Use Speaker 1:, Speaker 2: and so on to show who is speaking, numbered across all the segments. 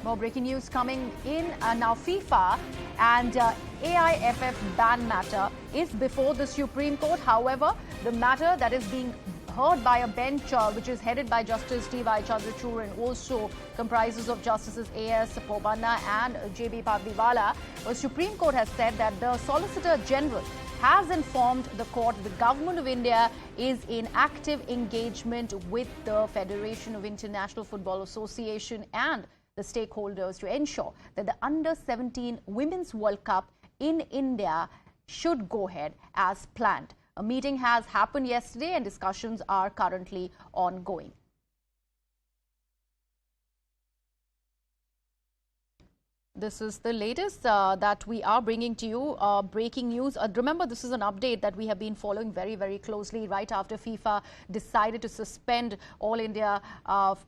Speaker 1: More breaking news coming in. Now FIFA and AIFF ban matter is before the Supreme Court. However, the matter that is being heard by a bench which is headed by Justice D.Y. Chandrachud and also comprises of Justices A.S. Pobanna and J.B. Pardiwala. The Supreme Court has said that the Solicitor General has informed the court the Government of India is in active engagement with the Federation of International Football Association and the stakeholders to ensure that the Under-17 Women's World Cup in India should go ahead as planned. A meeting has happened yesterday and discussions are currently ongoing. This is the latest that we are bringing to you. Breaking news. Remember, this is an update that we have been following very, very closely right after FIFA decided to suspend All India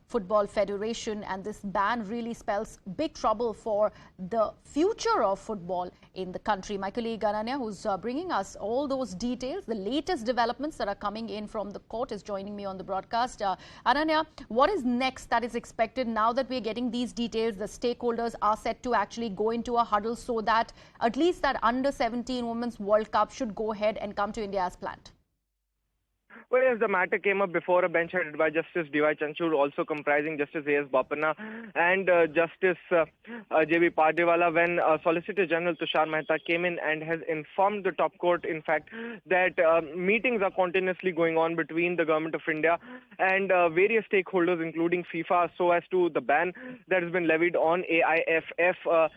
Speaker 1: Football Federation. And this ban really spells big trouble for the future of football in the country. My colleague Ananya, who's bringing us all those details, the latest developments that are coming in from the court, is joining me on the broadcast. Ananya, what is next that is expected now that we're getting these details? The stakeholders are set to actually go into a huddle so that at least that Under-17 Women's World Cup should go ahead and come to India as planned.
Speaker 2: Well, yes, the matter came up before a bench headed by Justice D.Y. Chandrachud, also comprising Justice A.S. Bopanna and Justice J.B. Pardiwala, when Solicitor General Tushar Mehta came in and has informed the top court, in fact, that meetings are continuously going on between the Government of India and various stakeholders, including FIFA, so as to the ban that has been levied on AIFF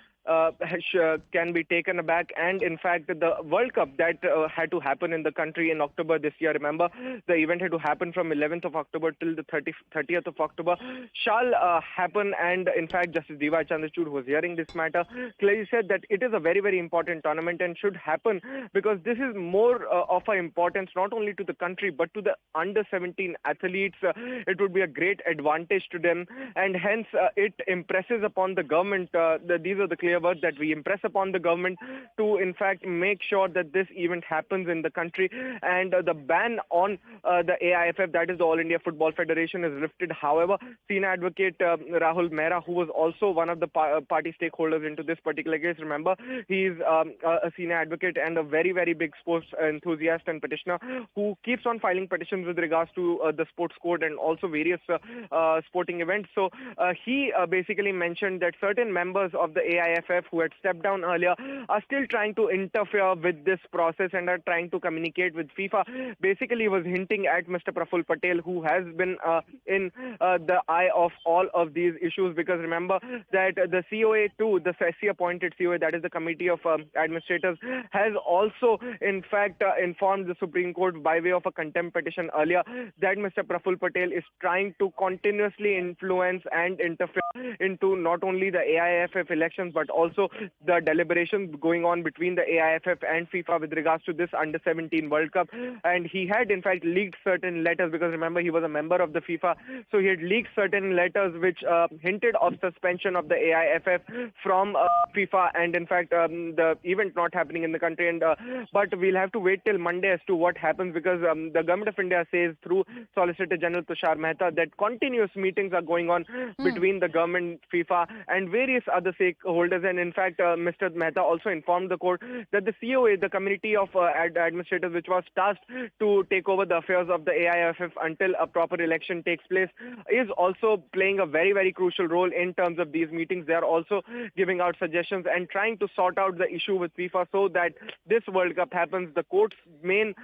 Speaker 2: can be taken aback. And in fact, the World Cup that had to happen in the country in October this year, remember, the event had to happen from 11th of October till the 30th of October, shall happen. And in fact, Justice D.Y. Chandrachud, who was hearing this matter, clearly said that it is a very, very important tournament and should happen because this is more of an importance not only to the country but to the under-17 athletes. It would be a great advantage to them, and hence it impresses upon the government. These are the clear words that we impress upon the government to in fact make sure that this event happens in the country, and the ban on the AIFF, that is the All India Football Federation, is lifted. However, senior advocate Rahul Mehra, who was also one of the party stakeholders into this particular case, remember, he is a senior advocate and a very, very big sports enthusiast and petitioner who keeps on filing petitions with regards to the sports code and also various sporting events. So he basically mentioned that certain members of the AIFF who had stepped down earlier are still trying to interfere with this process and are trying to communicate with FIFA. Basically, he was hinting at Mr. Praful Patel, who has been in the eye of all of these issues, because remember that the COA too, the SC appointed COA, that is the Committee of Administrators, has also in fact informed the Supreme Court by way of a contempt petition earlier that Mr. Praful Patel is trying to continuously influence and interfere into not only the AIFF elections but also the deliberations going on between the AIFF and FIFA with regards to this Under-17 World Cup. And he had in fact leaked certain letters, because remember, he was a member of the FIFA, so he had leaked certain letters which hinted of suspension of the AIFF from FIFA, and in fact the event not happening in the country. And but we'll have to wait till Monday as to what happens, because the Government of India says through Solicitor General Tushar Mehta that continuous meetings are going on between the government, FIFA and various other stakeholders. And in fact, Mr. Mehta also informed the court that the COA, the Committee of Administrators, which was tasked to take over the affairs of the AIFF until a proper election takes place, is also playing a very, very crucial role in terms of these meetings. They are also giving out suggestions and trying to sort out the issue with FIFA so that this World Cup happens. The court's main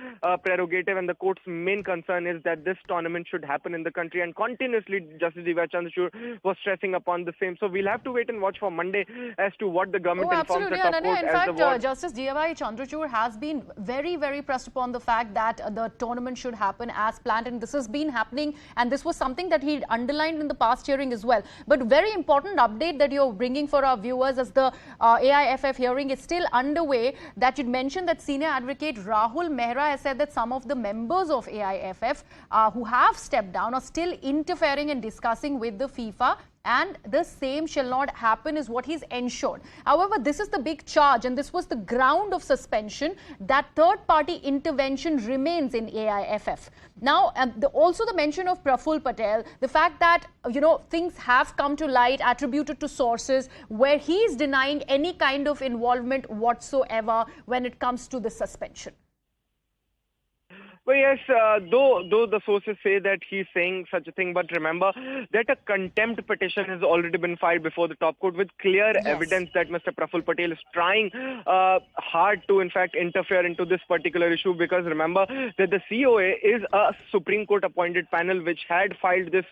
Speaker 2: prerogative and the court's main concern is that this tournament should happen in the country, and continuously Justice D.Y. Chandrachud was stressing upon the same. So we'll have to wait and watch for Monday as to what the government informs the top court.
Speaker 1: In fact, Justice D.Y. Chandrachud has been very, very pressed upon the fact that the tournament should happen as planned, and this has been happening, and this was something that he underlined in the past hearing as well. But very important update that you're bringing for our viewers as the AIFF hearing is still underway, that you'd mentioned that senior advocate Rahul Mehra has said that some of the members of AIFF who have stepped down are still interfering and discussing with the FIFA and the same shall not happen is what he's ensured. However, this is the big charge, and this was the ground of suspension, that third-party intervention remains in AIFF. Now, also the mention of Praful Patel, the fact that, things have come to light attributed to sources where he is denying any kind of involvement whatsoever when it comes to the suspension.
Speaker 2: Well, yes, though the sources say that he's saying such a thing, but remember that a contempt petition has already been filed before the top court with clear evidence that Mr. Praful Patel is trying hard to, in fact, interfere into this particular issue, because remember that the COA is a Supreme Court appointed panel which had filed this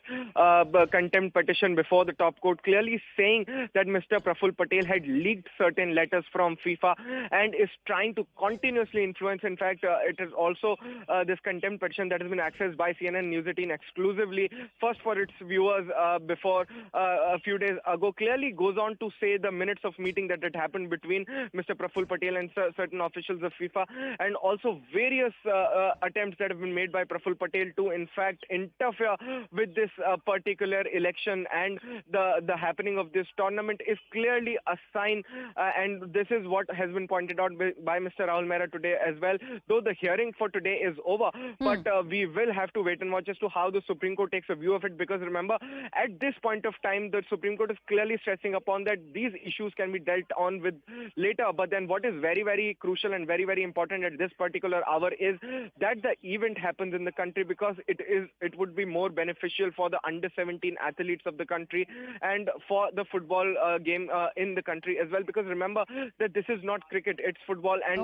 Speaker 2: contempt petition before the top court, clearly saying that Mr. Praful Patel had leaked certain letters from FIFA and is trying to continuously influence. In fact, it is also this contempt petition that has been accessed by CNN News18 exclusively, first for its viewers before a few days ago, clearly goes on to say the minutes of meeting that had happened between Mr. Praful Patel and certain officials of FIFA, and also various attempts that have been made by Praful Patel to, in fact, interfere with this particular election and the happening of this tournament is clearly a sign, and this is what has been pointed out by Mr. Rahul Mehra today as well, though the hearing for today is over. But we will have to wait and watch as to how the Supreme Court takes a view of it, because remember, at this point of time, the Supreme Court is clearly stressing upon that these issues can be dealt on with later. But then what is very, very crucial and very, very important at this particular hour is that the event happens in the country, because it would be more beneficial for the under-17 athletes of the country and for the football game in the country as well. Because remember that this is not cricket, it's football, and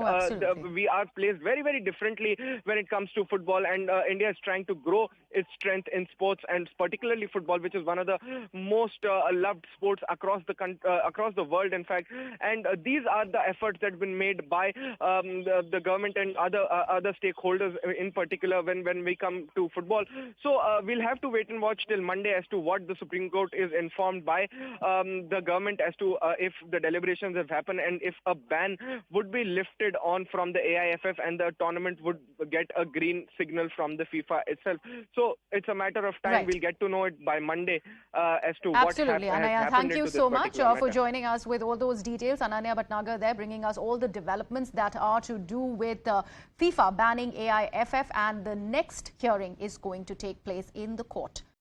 Speaker 2: we are placed very, very differently when it comes to football, and India is trying to grow its strength in sports, and particularly football, which is one of the most loved sports across the world, in fact. And these are the efforts that have been made by the government and other stakeholders in particular when we come to football. So we'll have to wait and watch till Monday as to what the Supreme Court is informed by the government as to if the deliberations have happened and if a ban would be lifted on from the AIFF and the tournament would get a green signal from the FIFA itself. So it's a matter of time.
Speaker 1: Right.
Speaker 2: We'll get to know it by Monday as to
Speaker 1: Absolutely.
Speaker 2: what has
Speaker 1: Ananya,
Speaker 2: happened.
Speaker 1: thank you so much for joining us with all those details. Ananya Bhatnagar there, bringing us all the developments that are to do with FIFA banning AIFF, and the next hearing is going to take place in the court.